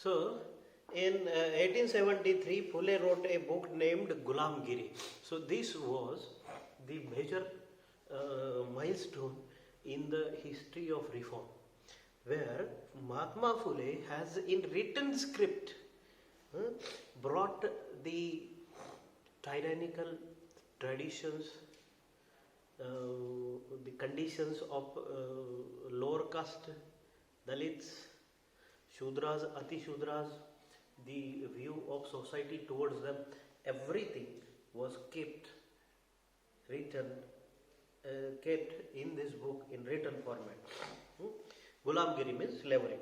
So, in 1873, Phule wrote a book named Gulamgiri. So, this was the major milestone in the history of reform, where Mahatma Phule has in written script brought the tyrannical traditions, the conditions of lower caste, Dalits, Shudras, Ati Shudras, the view of society towards them, everything was written, kept in this book in written format. Gulamgiri means slavery.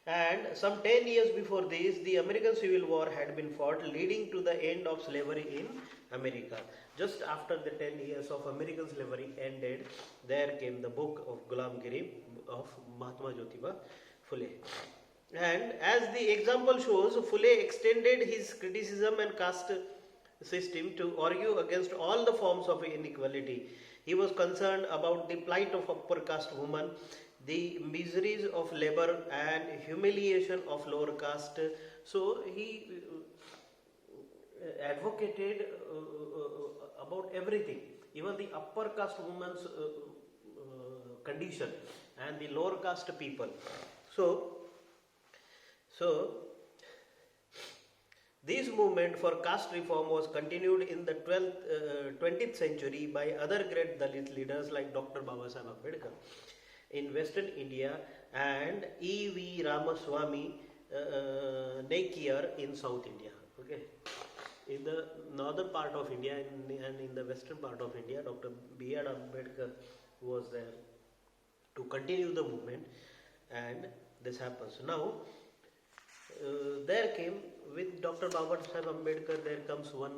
And some 10 years before this, the American Civil War had been fought, leading to the end of slavery in America. Just after the 10 years of American slavery ended, there came the book of Gulamgiri of Mahatma Jyotiba Phule. And as the example shows, Phule extended his criticism and caste system to argue against all the forms of inequality. He was concerned about the plight of upper caste women, the miseries of labor and humiliation of lower caste. So he advocated about everything, even the upper caste women's condition and the lower caste people. So this movement for caste reform was continued in the 20th century by other great Dalit leaders like Dr. Babasaheb Ambedkar in Western India and E.V. Ramaswamy Naikiyar in South India. Okay. In the northern part of India and in the western part of India, Dr. B.R. Ambedkar was there to continue the movement, and this happens. Now, there came with Dr. Babasaheb Ambedkar, there comes one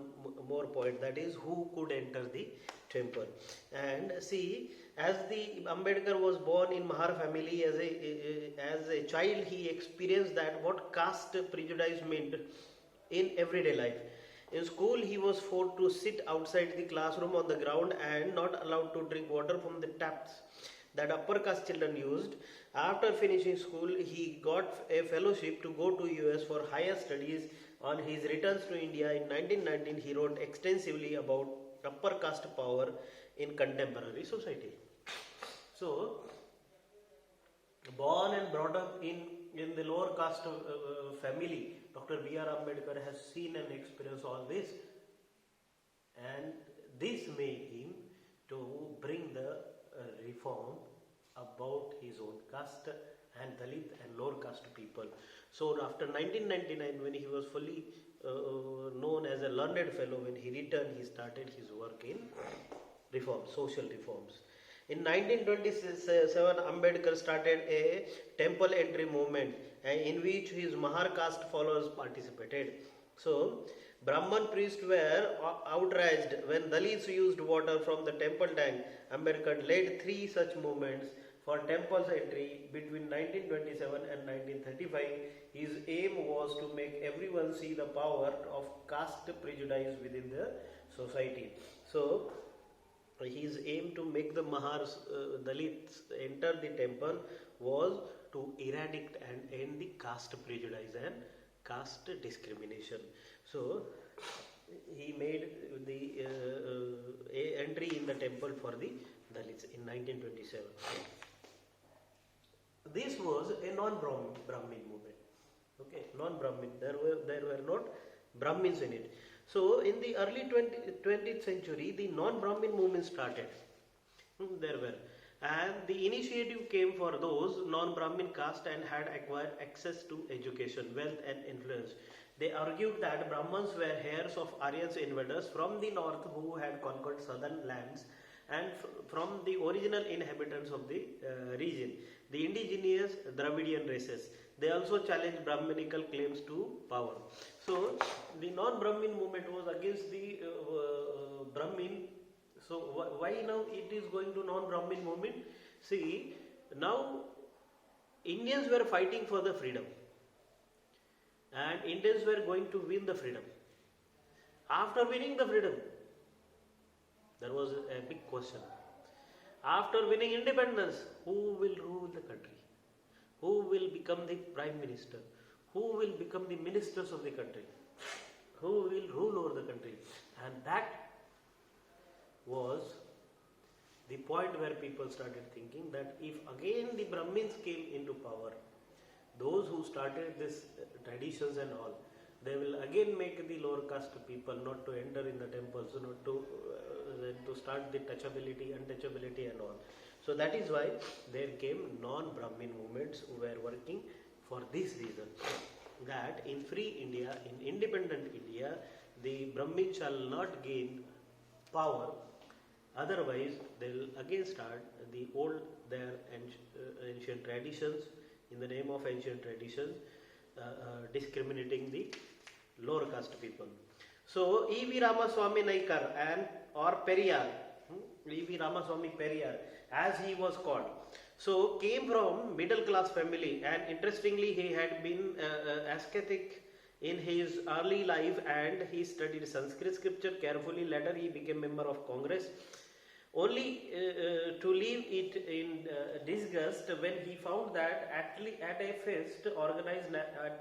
more point, that is who could enter the temple. And see, as the Ambedkar was born in Mahar family, as a child he experienced that what caste prejudice meant in everyday life. In school he was forced to sit outside the classroom on the ground and not allowed to drink water from the taps that upper caste children used. After finishing school, he got a fellowship to go to US for higher studies. On his returns to India in 1919, he wrote extensively about upper caste power in contemporary society. So, born and brought up in the lower caste family, Dr. B.R. Ambedkar has seen and experienced all this, and this made him to bring the reform about his own caste and Dalit and lower caste people. So after 1999, when he was fully known as a learned fellow, when he returned, he started his work in reforms, social reforms. In 1927, Ambedkar started a temple entry movement in which his Mahar caste followers participated. So, Brahman priests were outraged when Dalits used water from the temple tank. Ambedkar led 3 such movements for temples entry between 1927 and 1935. His aim was to make everyone see the power of caste prejudice within the society. So, his aim to make the Mahars, Dalits enter the temple was to eradicate and end the caste prejudice and caste discrimination. So, he made the entry in the temple for the Dalits in 1927. This was a non-Brahmin movement. Okay, non-Brahmin. There were not Brahmins in it. So, in the early 20th century, the non-Brahmin movement started. There were. And the initiative came for those non-Brahmin caste and had acquired access to education, wealth and influence. They argued that Brahmins were heirs of Aryans invaders from the north who had conquered southern lands and from the original inhabitants of the region, the indigenous Dravidian races. They also challenged Brahminical claims to power. So, the non-Brahmin movement was against the Brahmin. So, why now it is going to non-Brahmin movement? See, now Indians were fighting for the freedom, and Indians were going to win the freedom. After winning the freedom, there was a big question. After winning independence, who will rule the country? Who will become the prime minister? who will become the ministers of the country, who will rule over the country. And that was the point where people started thinking that if again the Brahmins came into power, those who started this traditions and all, they will again make the lower caste people not to enter in the temples, not to start the touchability, untouchability and all. So that is why there came non-Brahmin movements who were working for this reason, that in free India, in independent India, the Brahmin shall not gain power, otherwise they will again start the old, their ancient traditions, in the name of ancient traditions, discriminating the lower caste people. So E.V. Ramaswamy Naikar and or Periyar, E.V. Ramaswamy Periyar, as he was called, so came from middle class family, and interestingly he had been ascetic in his early life, and he studied Sanskrit scripture carefully. Later he became member of Congress, only to leave it in disgust when he found that at a fest organized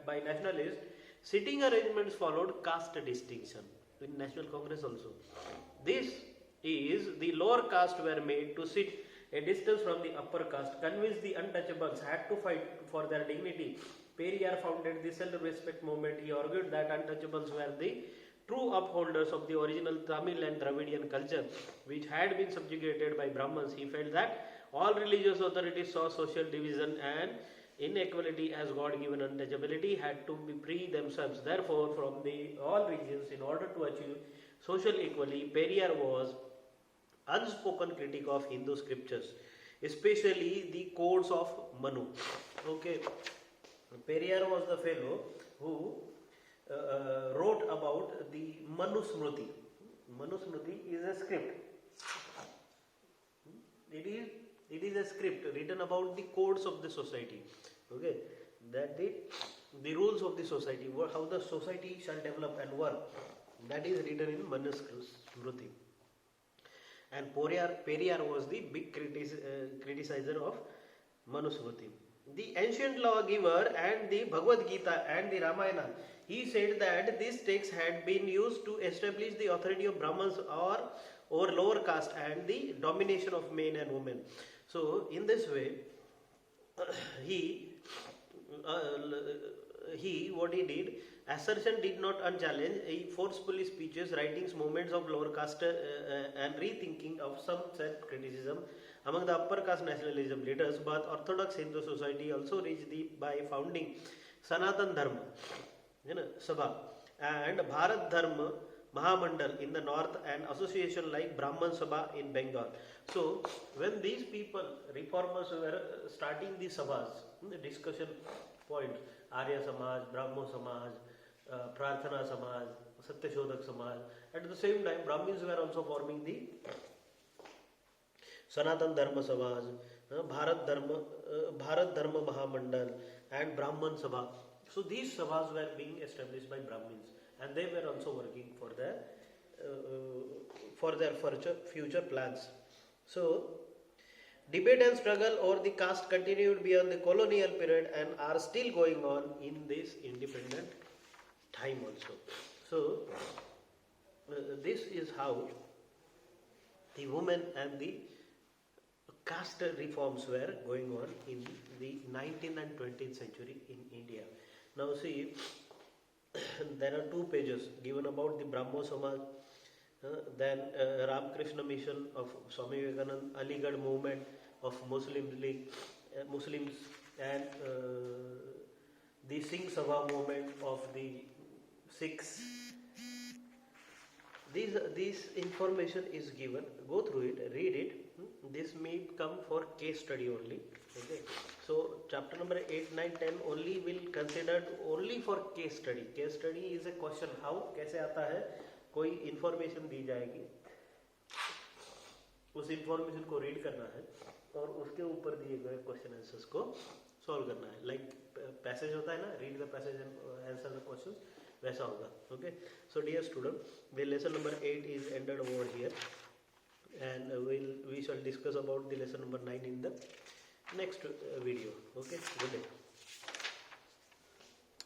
by nationalists, sitting arrangements followed caste distinction in National Congress also. This is, the lower caste were made to sit a distance from the upper caste. Convinced the untouchables had to fight for their dignity, Periyar founded the self-respect movement. He argued that untouchables were the true upholders of the original Tamil and Dravidian culture, which had been subjugated by Brahmins. He felt that all religious authorities saw social division and inequality as God-given. Untouchability had to be free themselves, therefore, from all regions in order to achieve social equality. Periyar was unspoken critic of Hindu scriptures, especially the codes of Manu. Okay, Periyar was the fellow who wrote about the Manu Smriti. Manu Smriti is a script. It is a script written about the codes of the society. Okay, that the rules of the society, how the society shall develop and work. That is written in Manu Smriti. And Periyar was the big criticizer of Manu Smriti. The ancient lawgiver and the Bhagavad Gita and the Ramayana, he said that these texts had been used to establish the authority of Brahmins over lower caste and the domination of men and women. So in this way, what he did, assertion did not unchallenged. He forcefully speeches, writings, movements of lower caste and rethinking of some self-criticism among the upper caste nationalism leaders. But Orthodox Hindu society also reached by founding Sanatan Dharma Sabha and Bharat Dharma Mahamandal in the north, and association like Brahman Sabha in Bengal. So when these people, reformers, were starting the sabhas, the discussion points, Arya Samaj, Brahmo Samaj, Prarthana Samaj, Satyashodak Samaj, at the same time Brahmins were also forming the Sanatan Dharma Samaj, Bharat Dharma Mahamandal and Brahman Sabha. So these sabhas were being established by Brahmins, and they were also working for their future plans. So debate and struggle over the caste continued beyond the colonial period and are still going on in this independent time also. So this is how the women and the caste reforms were going on in the 19th and 20th century in India. Now see, there are 2 pages given about the Brahmo Samaj, then Ramakrishna Mission of Swami Vivekananda, Aligarh movement of Muslims, and the Singh Sabha movement of the Sikhs. This information is given. Go through it, read it. This may come for case study only. Okay. So chapter number 8, 9, 10 only will considered only for case study. Case study is a question how, कैसे आता है, कोई information दी जाएगी, उस information को read करना है और उसके ऊपर दिए गए question answers को solve करना है. Like passage होता है ना, read the passage and answer the questions, वैसा होगा. Okay. So dear student, the lesson number 8 is ended over here, and we shall discuss about the lesson number 9 in the next video. Okay, good day.